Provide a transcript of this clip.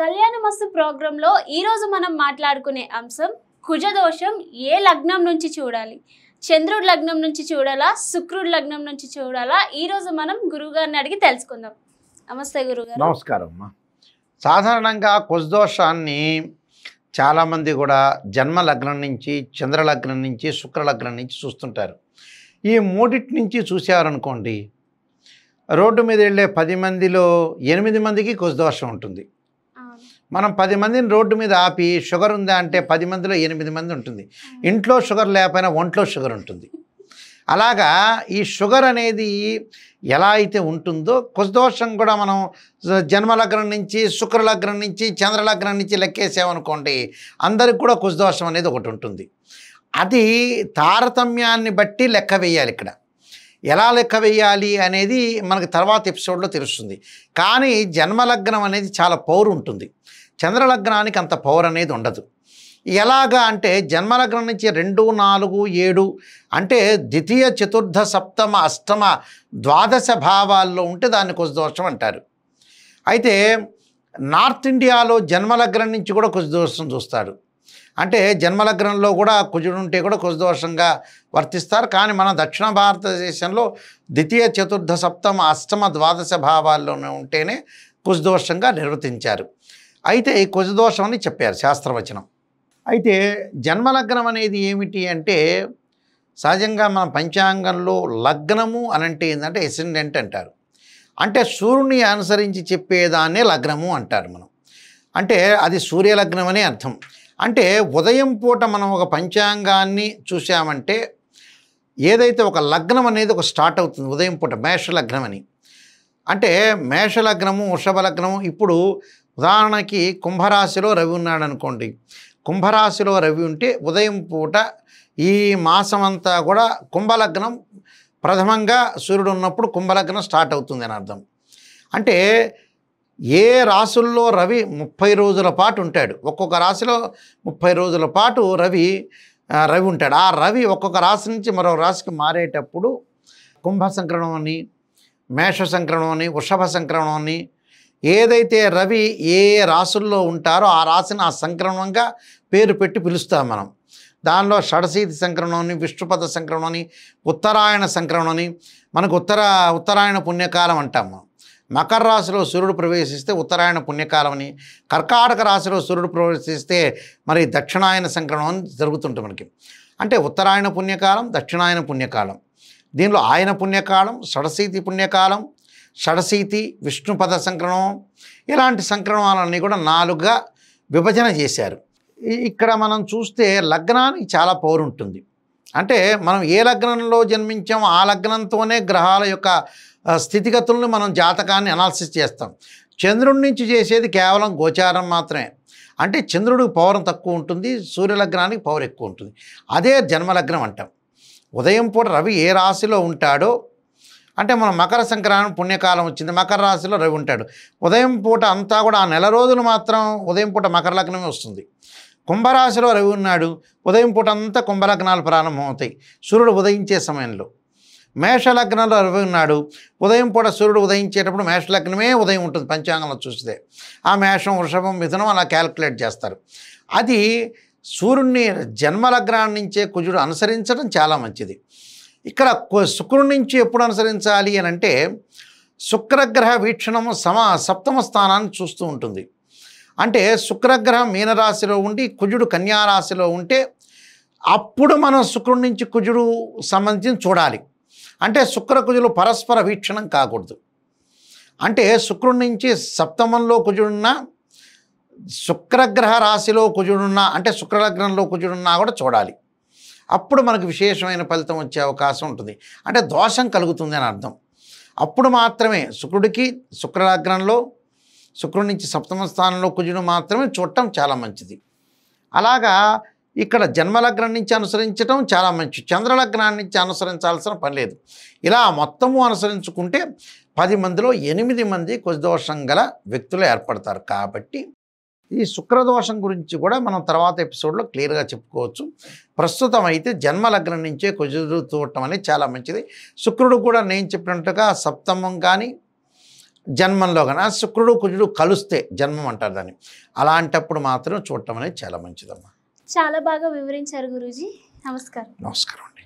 కళ్యాణమస్తు ప్రోగ్రాంలో ఈరోజు మనం మాట్లాడుకునే అంశం కుజదోషం ఏ లగ్నం నుంచి చూడాలి. చంద్రుడి లగ్నం నుంచి చూడాలా, శుక్రుడి లగ్నం నుంచి చూడాలా? ఈరోజు మనం గురువుగారిని అడిగి తెలుసుకుందాం. నమస్తే గురుగారు. నమస్కారం అమ్మా. సాధారణంగా కుజదోషాన్ని చాలామంది కూడా జన్మ లగ్నం నుంచి, చంద్రలగ్నం నుంచి, శుక్రలగ్నం నుంచి చూస్తుంటారు. ఈ మూడిటి నుంచి చూసారనుకోండి, రోడ్డు మీద వెళ్ళే 10 మందిలో 8 మందికి కుజదోషం ఉంటుంది. మనం 10 మందిని రోడ్డు మీద ఆపి షుగర్ ఉందా అంటే 10 మందిలో 8 మంది ఉంటుంది. ఇంట్లో షుగర్ లేకపోయినా ఒంట్లో షుగర్ ఉంటుంది. అలాగా ఈ షుగర్ అనేది ఎలా అయితే ఉంటుందో కుజదోషం కూడా మనం జన్మలగ్నం నుంచి, శుక్రలగ్నం నుంచి, చంద్రలగ్నం నుంచి లెక్కేసామనుకోండి, అందరికి కూడా కుజదోషం అనేది ఒకటి ఉంటుంది. అది తారతమ్యాన్ని బట్టి లెక్క వేయాలి. ఇక్కడ ఎలా లెక్క వేయాలి అనేది మనకి తర్వాత ఎపిసోడ్లో తెలుస్తుంది. కానీ జన్మలగ్నం అనేది చాలా పవర్ ఉంటుంది, చంద్రలగ్నానికి అంత పవర్ అనేది ఉండదు. ఎలాగా అంటే జన్మలగ్నం నుంచి 2, 4, 7 అంటే ద్వితీయ, చతుర్థ, సప్తమ, అష్టమ, ద్వాదశ భావాల్లో ఉంటే దాన్ని కుజదోషం అంటారు. అయితే నార్త్ ఇండియాలో జన్మలగ్నం నుంచి కూడా కుజదోషం చూస్తారు. అంటే జన్మలగ్నంలో కూడా కుజుడు ఉంటే కూడా కుజదోషంగా వర్తిస్తారు. కానీ మన దక్షిణ భారతదేశంలో ద్వితీయ, చతుర్థ, సప్తమ, అష్టమ, ద్వాదశ భావాల్లోనే ఉంటేనే కుజదోషంగా నిర్వర్తించారు. అయితే ఈ కుజదోషం అని చెప్పారు శాస్త్రవచనం. అయితే జన్మలగ్నం అనేది ఏమిటి అంటే సహజంగా మన పంచాంగంలో లగ్నము అనంటే ఏంటంటే ఎసెండెంట్ అంటారు. అంటే సూర్యుని అనుసరించి చెప్పేదాన్నే లగ్నము అంటారు మనం. అంటే అది సూర్యలగ్నం అనే అర్థం. అంటే ఉదయం పూట మనం ఒక పంచాంగాన్ని చూసామంటే ఏదైతే ఒక లగ్నం అనేది ఒక స్టార్ట్ అవుతుంది ఉదయం పూట, మేషలగ్నం అని. అంటే మేషలగ్నము, వృషభ లగ్నము. ఇప్పుడు ఉదాహరణకి కుంభరాశిలో రవి ఉన్నాడు అనుకోండి. కుంభరాశిలో రవి ఉంటే ఉదయం పూట ఈ మాసం అంతా కూడా కుంభలగ్నం ప్రథమంగా సూర్యుడు ఉన్నప్పుడు కుంభలగ్నం స్టార్ట్ అవుతుంది అని అర్థం. అంటే ఏ రాశుల్లో రవి 30 రోజుల పాటు ఉంటాడు. ఒక్కొక్క రాశిలో 30 రోజుల పాటు రవి ఉంటాడు. ఆ రవి ఒక్కొక్క రాశి నుంచి మరో రాశికి మారేటప్పుడు కుంభ సంక్రమణం అని, మేష సంక్రమణం అని, వృషభ సంక్రమణం అని, ఏదైతే రవి ఏ రాశుల్లో ఉంటారో ఆ రాశిని ఆ సంక్రమణంగా పేరు పెట్టి పిలుస్తాం మనం. దానిలో షడశీతి సంక్రమణం అని, విష్ణుపద సంక్రమణం అని, ఉత్తరాయణ సంక్రమణం అని, మనకు ఉత్తరాయణ పుణ్యకాలం అంటాము. మకర రాశిలో సూర్యుడు ప్రవేశిస్తే ఉత్తరాయణ పుణ్యకాలం అని, కర్కాటక రాశిలో సూర్యుడు ప్రవేశిస్తే మరి దక్షిణాయన సంక్రమణం అని జరుగుతుంటుంది మనకి. అంటే ఉత్తరాయణ పుణ్యకాలం, దక్షిణాయన పుణ్యకాలం. దీనిలో ఆయన పుణ్యకాలం, షడశీతి పుణ్యకాలం, షడశీతి, విష్ణుపద సంక్రమణం, ఇలాంటి సంక్రమణాలన్నీ కూడా 4గా విభజన చేశారు. ఇక్కడ మనం చూస్తే లగ్నానికి చాలా పవర్ ఉంటుంది. అంటే మనం ఏ లగ్నంలో జన్మించామో ఆ లగ్నంతోనే గ్రహాల యొక్క స్థితిగతులను మనం జాతకాన్ని అనాలిసిస్ చేస్తాం. చంద్రుడి నుంచి చేసేది కేవలం గోచారం మాత్రమే. అంటే చంద్రుడికి పవర్ తక్కువ ఉంటుంది, సూర్యలగ్నానికి పవర్ ఎక్కువ ఉంటుంది. అదే జన్మలగ్నం అంటాం. ఉదయం పూట రవి ఏ రాశిలో ఉంటాడో, అంటే మనం మకర సంక్రాంతి పుణ్యకాలం వచ్చింది, మకర రాశిలో రవి ఉంటాడు. ఉదయం పూట అంతా కూడా ఆ నెల రోజులు మాత్రం ఉదయం పూట మకర లగ్నమే వస్తుంది. కుంభరాశిలో రవి ఉన్నాడు, ఉదయం పూట అంతా కుంభలగ్నాలు ప్రారంభమవుతాయి సూర్యుడు ఉదయించే సమయంలో. మేషలగ్నంలో రవి ఉన్నాడు, ఉదయం పూట సూర్యుడు ఉదయించేటప్పుడు మేషలగ్నమే ఉదయం ఉంటుంది పంచాంగంలో చూస్తే. ఆ మేషం, వృషభం, మిథునం అలా క్యాలిక్యులేట్ చేస్తారు. అది సూర్యుడిని జన్మలగ్నాన్ని నుంచే కుజుడు అనుసరించడం చాలా మంచిది. ఇక్కడ శుక్రుడి నుంచి ఎప్పుడు అనుసరించాలి అని అంటే శుక్రగ్రహ వీక్షణము సప్తమ స్థానాన్ని చూస్తూ ఉంటుంది. అంటే శుక్రగ్రహం మీనరాశిలో ఉండి కుజుడు కన్యారాశిలో ఉంటే అప్పుడు మనం శుక్రుడి నుంచి కుజుడు సంబంధించి చూడాలి. అంటే శుక్రకుజులు పరస్పర వీక్షణం కాకూడదు. అంటే శుక్రుడి నుంచి సప్తమంలో కుజుడున్నా, శుక్రగ్రహ రాశిలో కుజుడున్నా, అంటే శుక్రలగ్నంలో కుజుడున్నా కూడా చూడాలి. అప్పుడు మనకు విశేషమైన ఫలితం వచ్చే అవకాశం ఉంటుంది. అంటే దోషం కలుగుతుంది అని అర్థం. అప్పుడు మాత్రమే శుక్రుడికి శుక్రలగ్నంలో, శుక్రుడి నుంచి సప్తమ స్థానంలో కుజుడు మాత్రమే చూడటం చాలా మంచిది. అలాగా ఇక్కడ జన్మలగ్నం నుంచి అనుసరించడం చాలా మంచి, చంద్రలగ్నాన్ని నుంచి అనుసరించాల్సిన పని లేదు. ఇలా మొత్తము అనుసరించుకుంటే 10 మందిలో 8 మంది కుజదోషం గల వ్యక్తులు ఏర్పడతారు. కాబట్టి ఈ శుక్రదోషం గురించి కూడా మనం తర్వాత ఎపిసోడ్లో క్లియర్గా చెప్పుకోవచ్చు. ప్రస్తుతం అయితే జన్మలగ్నం నుంచే కుజుడు చూడటం అనేది చాలా మంచిది. శుక్రుడు కూడా నేను చెప్పినట్టుగా సప్తమం కానీ జన్మంలో కానీ శుక్రుడు కుజుడు కలిస్తే జన్మం అంటారు దాన్ని, అలాంటప్పుడు మాత్రం చూడటం అనేది చాలా మంచిదమ్మా. చాలా బాగా వివరించారు గురూజీ. నమస్కారం. నమస్కారం అండి.